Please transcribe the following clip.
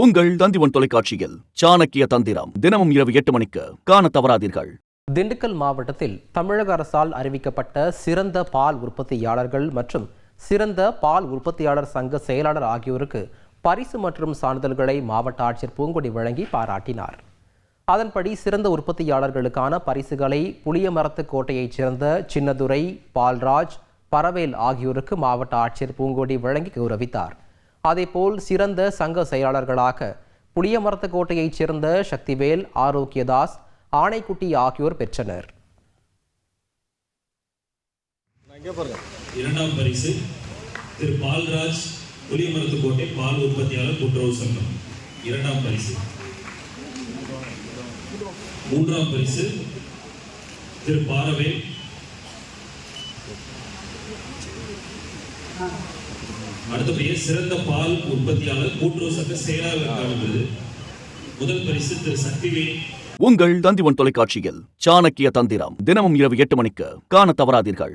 உங்கள் தந்திவன் தொலைக்காட்சியில் சாணக்கிய தந்திரம் தினமும் இரவு 8 மணிக்கு காண தவறாதீர்கள். திண்டுக்கல் மாவட்டத்தில் தமிழக அரசால் அறிவிக்கப்பட்ட சிறந்த பால் உற்பத்தியாளர்கள் மற்றும் சிறந்த பால் உற்பத்தியாளர் சங்க செயலாளர் ஆகியோருக்கு பரிசு மற்றும் சான்றிதழ்களை மாவட்ட ஆட்சியர் பூங்கொடி வழங்கி பாராட்டினார். அதன்படி சிறந்த உற்பத்தியாளர்களுக்கான பரிசுகளை புளியமரத்து கோட்டையைச் சேர்ந்த சின்னதுரை, பால்ராஜ், பரவேல் ஆகியோருக்கு மாவட்ட ஆட்சியர் பூங்கொடி வழங்கி கௌரவித்தார். அதேபோல் சிறந்த சங்க செயலாளர்களாக புளியமரத்து கோட்டையைச் சேர்ந்த சக்திவேல், ஆரோக்கியதாஸ், ஆணைக்குட்டி ஆகியோர் பெற்றனர். இரண்டாம் பரிசு திரு பால்ராஜ், புளியமரத்து கோட்டை பால் உற்பத்தியாளர் கூட்டுறவு சங்கம் இரண்டாம் பரிசு. மூன்றாம் பரிசு திரு பாரவேல், அடுத்தபடியே சிறந்த பால் உற்பத்தியாளர் கூட்டுறவு சங்க செயலாளருக்கான விருது. முதல் பரிசு திரு சக்திவேல். உங்கள் தந்திவன் தொலைக்காட்சியில் சாணக்கிய தந்திரம் தினமும் இரவு 8 மணிக்கு காண தவறாதீர்கள்.